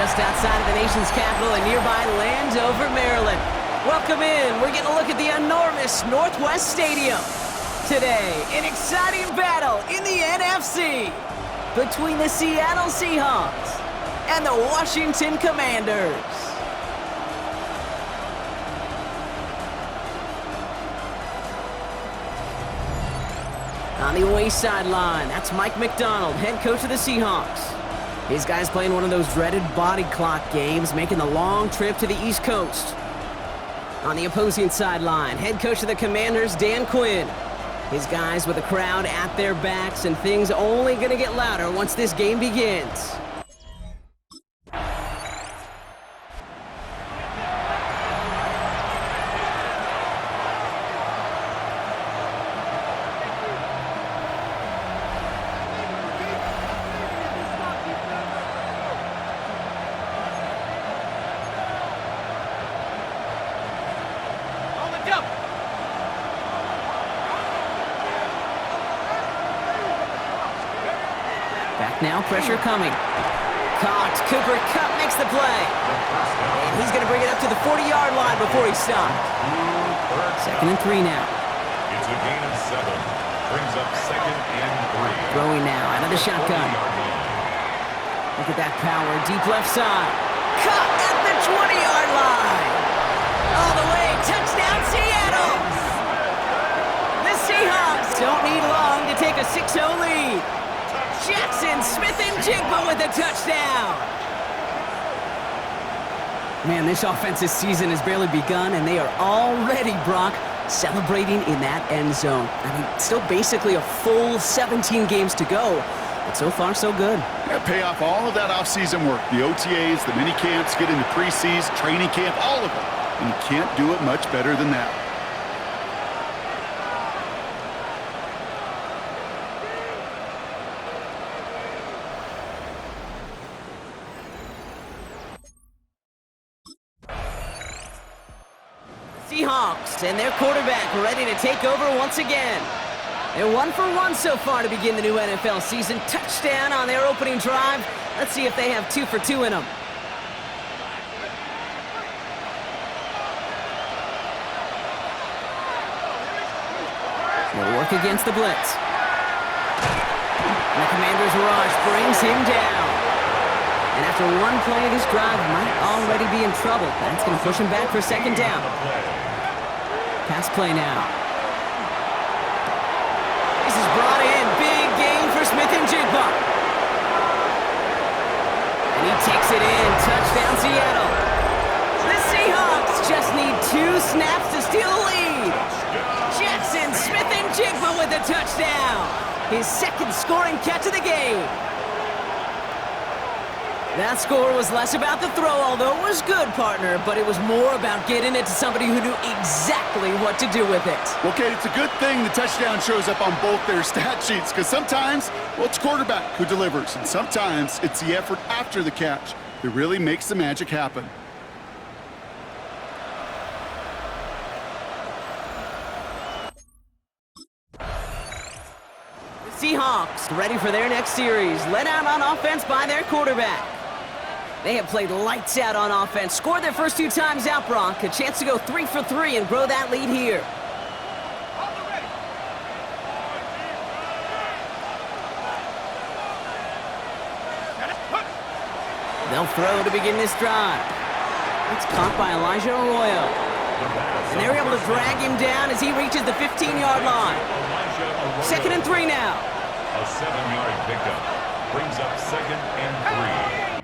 just outside of the nation's capital in nearby Landover, Maryland. Welcome in. We're getting a look at the enormous Northwest Stadium. Today, an exciting battle in the NFC between the Seattle Seahawks and the Washington Commanders. On the away sideline, that's Mike McDonald, head coach of the Seahawks. These guys playing one of those dreaded body clock games, making the long trip to the East Coast. On the opposing sideline, head coach of the Commanders, Dan Quinn. His guys with the crowd at their backs, and things only going to get louder once this game begins. Back now, pressure coming. Caught. Cooper Kupp makes the play. And he's going to bring it up to the 40-yard line before he stopped. 2nd and 3 now. It's a gain of 7. Brings up 2nd and 3. Throwing now out of the shotgun. Look at that power. Deep left side. Caught at the 20-yard line. All the way. Touchdown, Seattle. The Seahawks don't need long to take a 6-0 lead. Jackson Smith-Njigba with a touchdown. Man, this offensive season has barely begun, and they are already, Brock, celebrating in that end zone. I mean, still basically a full 17 games to go, but so far, so good. Yeah, pay off all of that off-season work. The OTAs, the mini camps, get into preseason, training camp, all of it. And you can't do it much better than that. Seahawks and their quarterback ready to take over once again. They're 1 for 1 so far to begin the new NFL season. Touchdown on their opening drive. Let's see if they have 2 for 2 in them. They'll work against the blitz. And the Commanders' rush brings him down. And after one play, this drive might already be in trouble. That's going to push him back for 2nd down. Pass play now. This is brought in. Big game for Smith-Njigba. And he takes it in. Touchdown, Seattle. The Seahawks just need 2 snaps to steal the lead. Jackson Smith-Njigba with a touchdown. His 2nd scoring catch of the game. That score was less about the throw, although it was good, partner, but it was more about getting it to somebody who knew exactly what to do with it. Well, Kate, it's a good thing the touchdown shows up on both their stat sheets, because sometimes, well, it's quarterback who delivers, and sometimes it's the effort after the catch that really makes the magic happen. The Seahawks ready for their next series, led out on offense by their quarterback. They have played lights out on offense, scored their first 2 times out, Brock. A chance to go 3 for 3 and grow that lead here. They'll throw to begin this drive. It's caught by Elijah Arroyo. And they're able to drag him down as he reaches the 15-yard line. 2nd and 3 now. A 7-yard pickup. Brings up 2nd and 3.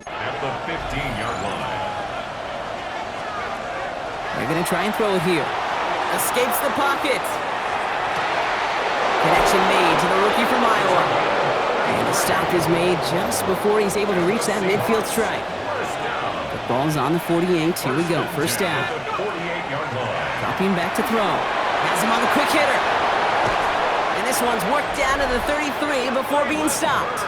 At the 15-yard line. They're going to try and throw it here. Escapes the pocket. Connection made to the rookie from Iowa. And the stop is made just before he's able to reach that midfield strike. The ball's on the 48. Here we go. 1st down. Dropping back to throw. Has him on the quick hitter. And this one's worked down to the 33 before being stopped.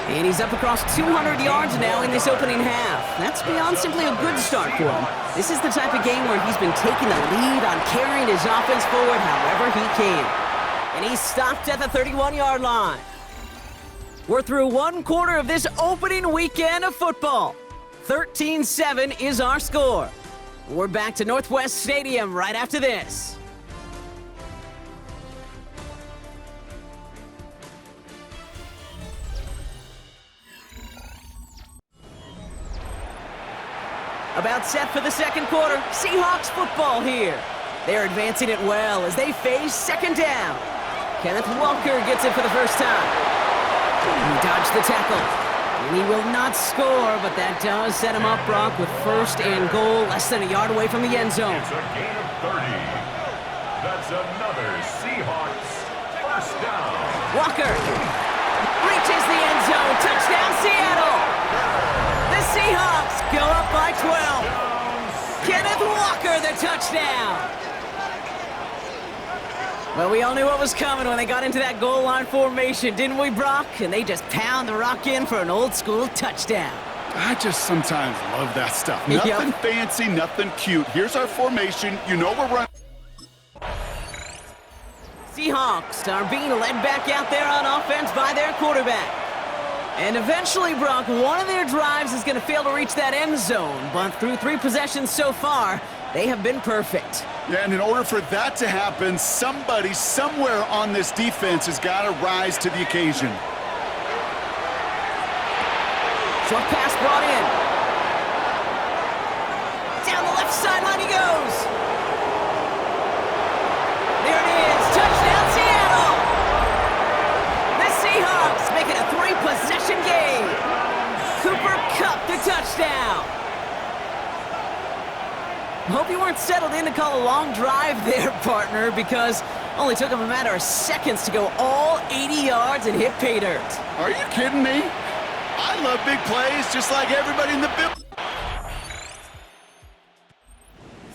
And he's up across 200 yards now in this opening half. That's beyond simply a good start for him. This is the type of game where he's been taking the lead on carrying his offense forward however he can. And he's stopped at the 31-yard line. We're through one quarter of this opening weekend of football. 13-7 is our score. We're back to Northwest Stadium right after this. About set for the second quarter. Seahawks football here. They're advancing it well as they face second down. Kenneth Walker gets it for the first time. He dodged the tackle. And he will not score, but that does set him up, Brock, with first and goal, less than a yard away from the end zone. It's a gain of 30. That's another Seahawks first down. Walker reaches the end zone. Touchdown, Seattle. The Seahawks go up by 12. Kenneth Walker, the touchdown. Well, we all knew what was coming when they got into that goal line formation, didn't we, Brock? And they just pound the rock in for an old-school touchdown. I just sometimes love that stuff. Nothing fancy, nothing cute. Here's our formation. You know we're running. Seahawks are being led back out there on offense by their quarterback. And eventually, Brock, one of their drives is going to fail to reach that end zone. But through 3 possessions so far, they have been perfect. Yeah, and in order for that to happen, somebody somewhere on this defense has got to rise to the occasion. Short pass brought in. Down the left sideline he goes. There it is. Touchdown, Seattle. The Seahawks make it a 3-possession game. Cooper Kupp the touchdown. Hope you weren't settled in to call a long drive there, partner, because only took him a matter of seconds to go all 80 yards and hit pay dirt. Are you kidding me? I love big plays just like everybody in the building.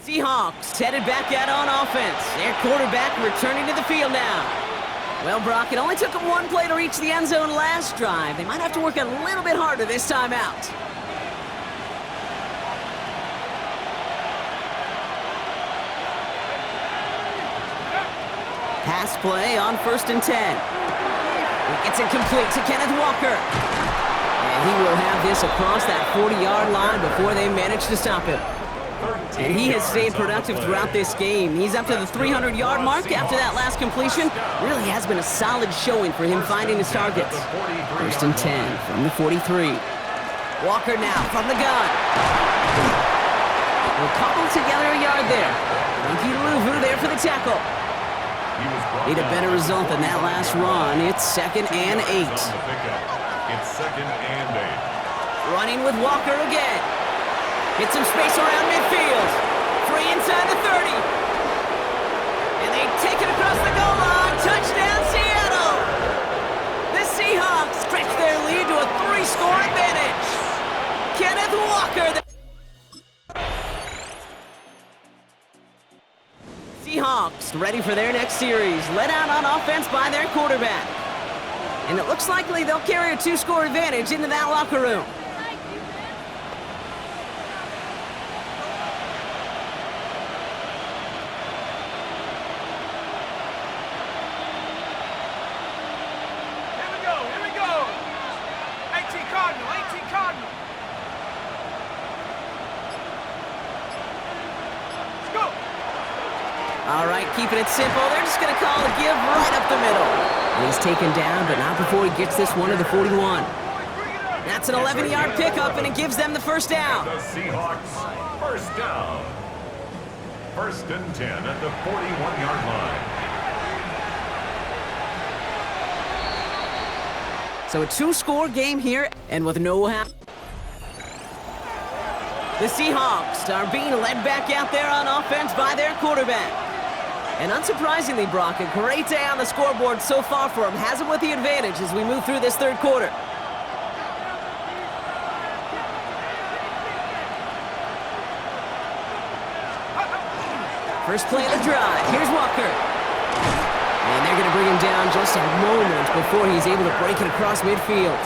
Seahawks headed back out on offense. Their quarterback returning to the field now. Well, Brock, it only took them 1 play to reach the end zone last drive. They might have to work a little bit harder this time out. Pass play on 1st and 10. It gets it complete to Kenneth Walker. And he will have this across that 40-yard line before they manage to stop him. And he has stayed productive throughout this game. He's up to the 300-yard mark after that last completion. Really has been a solid showing for him finding his targets. 1st and 10 from the 43. Walker now from the gun. Will cobble together a yard there. Thank you, Luvu, there for the tackle. Need a better result than that last run. It's 2nd and 8. It's 2nd and 8. Running with Walker again. Get some space around midfield. Free inside the 30. And they take it across the goal line. Touchdown, Seattle. The Seahawks stretch their lead to a 3-score advantage. Kenneth Walker. Seahawks ready for their next series. Led out on offense by their quarterback. And it looks likely they'll carry a 2-score advantage into that locker room. Here we go. 18 Cardinal. Let's go. All right, keeping it simple. They're just going to call a give right up the middle. And he's taken down, but not before he gets this one to the 41. That's an 11-yard pickup, and it gives them the first down. The Seahawks first down. 1st and 10 at the 41-yard line. So a 2-score game here, and with no half. The Seahawks are being led back out there on offense by their quarterback. And unsurprisingly, Brock, a great day on the scoreboard so far for him. Has him with the advantage as we move through this 3rd quarter. First play of the drive. Here's Walker. And they're going to bring him down just a moment before he's able to break it across midfield.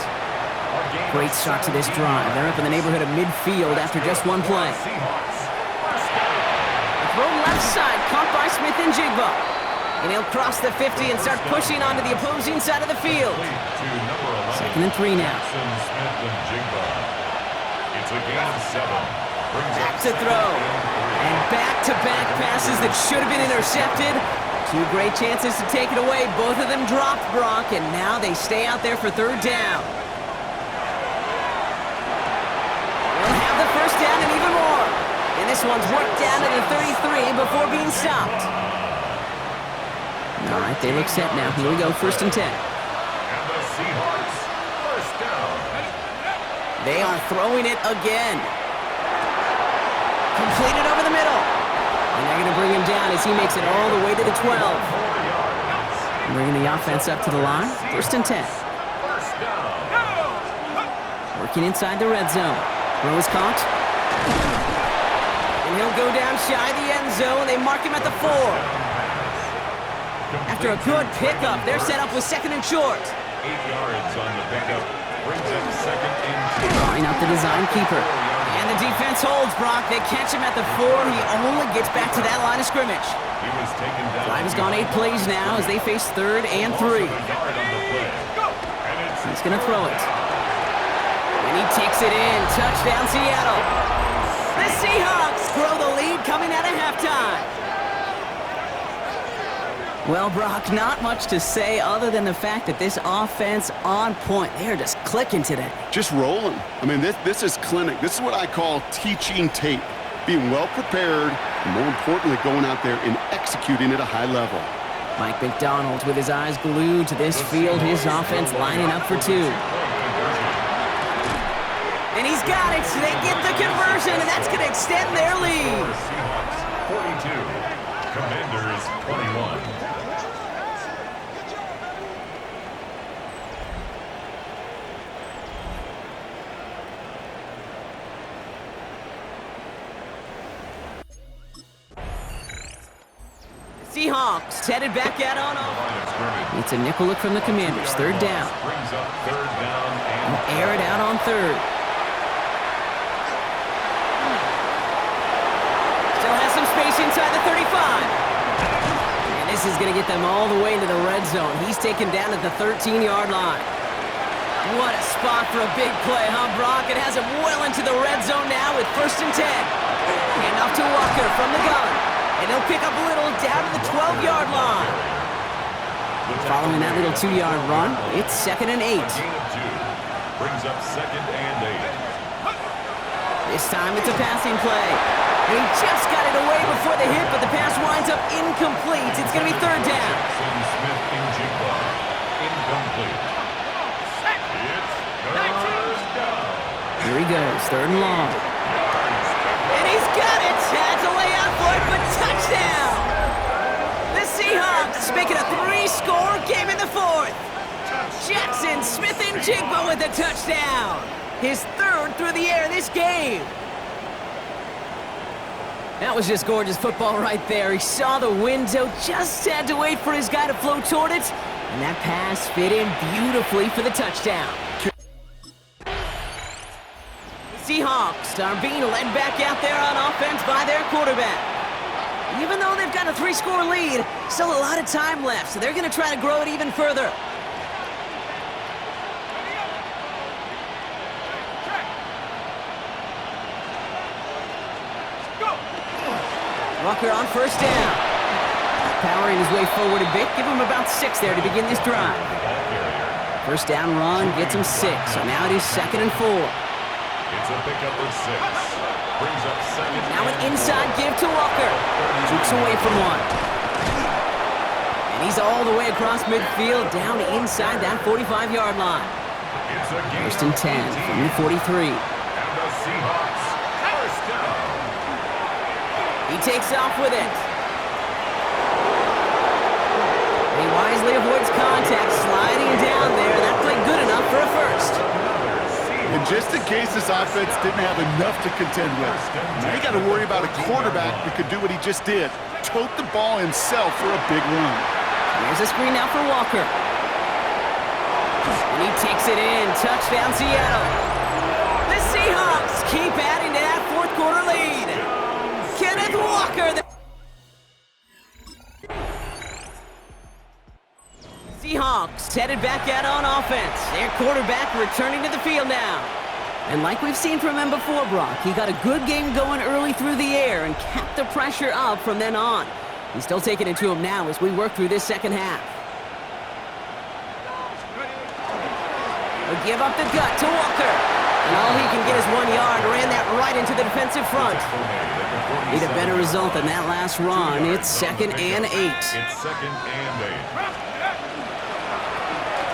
Great start to this drive. They're up in the neighborhood of midfield after just 1 play. Throw left side, caught by Smith and Jigba. And he'll cross the 50 and start pushing onto the opposing side of the field. Second and 3 now. It's a gain of 7. Back to throw. And back-to-back passes that should have been intercepted. Two great chances to take it away. Both of them dropped, Brock, and now they stay out there for third down. They'll have the first down and even more. And this one's worked down to the 33 before being stopped. All right, they look set now. Here we go, first and 10. And the Seahawks, first down. They are throwing it again. Completed over the middle. And they're going to bring him down as he makes it all the way to the 12. Bringing the offense up to the line. First and 10. First down. Working inside the red zone. Throw is caught. And he'll go down shy of the end zone. They mark him at the 4. After a good pickup, they're set up with second and short. 8 yards on the pickup. Brings up second and 2. Drawing out the design keeper. And the defense holds, Brock. They catch him at the 4. He only gets back to that line of scrimmage. He was taken down. Drive has gone 8 plays now as they face third and 3. He's going to throw it. And he takes it in. Touchdown, Seattle. The Seahawks grow the lead coming out of halftime. Well, Brock, not much to say other than the fact that this offense on point. They're just clicking today. Just rolling. I mean, this is clinic. This is what I call teaching tape. Being well prepared, and more importantly, going out there and executing at a high level. Mike McDonald with his eyes glued to this field. His offense lining up for 2. And he's got it. They get the conversion, and that's going to extend their lead. Seahawks 42. Commanders 21. Seahawks headed back out on offense. It's a nickel look from the Commanders. Third down. Brings up third down and Air it out on third. Still has some space inside the 35. And this is going to get them all the way into the red zone. He's taken down at the 13-yard line. What a spot for a big play, huh, Brock? It has him well into the red zone now with first and 10. Hand off to Walker from the gun. And he'll pick up a little down to the 12-yard line. Following that little 2-yard run, it's second and 8. gain of 2. Brings up second and 8. This time it's a passing play. And he just got it away before the hit, but the pass winds up incomplete. It's going to be third down. Smith in Jigba. Incomplete. It's first down. Here he goes, third and long. And he's got it. Had to lay out for it, but touchdown. The Seahawks making a 3-score game in the 4th. Jackson Smith and Jigba with a touchdown. His 3rd through the air this game. That was just gorgeous football right there. He saw the window, just had to wait for his guy to float toward it, and that pass fit in beautifully for the touchdown. Seahawks are being led back out there on offense by their quarterback. Even though they've got a 3-score lead, still a lot of time left, so they're going to try to grow it even further. Walker on first down. Powering his way forward a bit. Give him about 6 there to begin this drive. First down run gets him 6, so now it is second and 4. It's a pickup of 6. Brings up second. Now an inside give to Walker. Jukes away from one. And he's all the way across midfield, down inside that 45-yard line. It's a gain First and 10 from the 43. And the Seahawks first down. He takes off with it. He wisely avoids contact, sliding down there. That played good enough for a first. And just in case this offense didn't have enough to contend with, now you got to worry about a quarterback that could do what he just did. Tote the ball himself for a big run. There's a screen now for Walker. And he takes it in. Touchdown, Seattle. The Seahawks keep adding to that 4th quarter lead. Kenneth Walker. Seahawks Seahawks headed back out on offense. Their quarterback returning to the field now. And like we've seen from him before, Brock, he got a good game going early through the air and kept the pressure up from then on. He's still taking it to him now as we work through this second half. He'll give up the gut to Walker. And all he can get is 1 yard. Ran that right into the defensive front. Need a better result than that last run. It's 2nd and 8. It's 2nd and 8.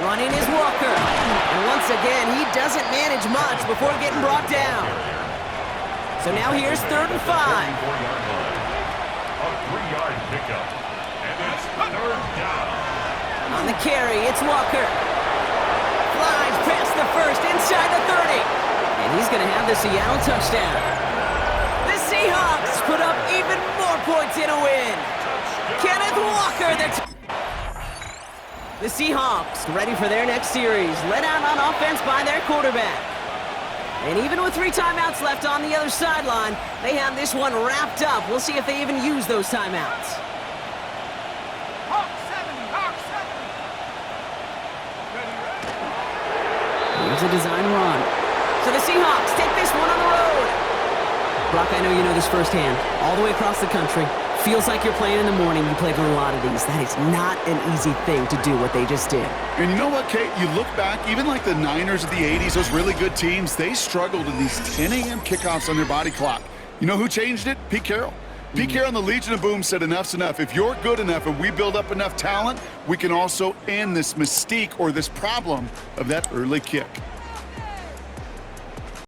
Running is Walker. And once again, he doesn't manage much before getting brought down. So now here's 3rd and 5. A 3-yard pickup. And it's 3rd down. On the carry, it's Walker. Flies past the first, inside the 30. And he's going to have the Seattle touchdown. The Seahawks put up even more points in a win. Kenneth Walker, the Seahawks ready for their next series, led out on offense by their quarterback. And even with 3 timeouts left on the other sideline, they have this one wrapped up. We'll see if they even use those timeouts. Hawk 70, Hawk 70. Here's a design run. So the Seahawks take this one on the road. Brock, I know you know this firsthand. All the way across the country. Feels like you're playing in the morning. You played a lot of these. That is not an easy thing to do what they just did. And you know what, Kate? You look back, even like the Niners of the 80s, those really good teams, they struggled in these 10 a.m. kickoffs on their body clock. You know who changed it? Pete Carroll. Pete Carroll and the Legion of Boom said enough's enough. If you're good enough and we build up enough talent, we can also end this mystique or this problem of that early kick.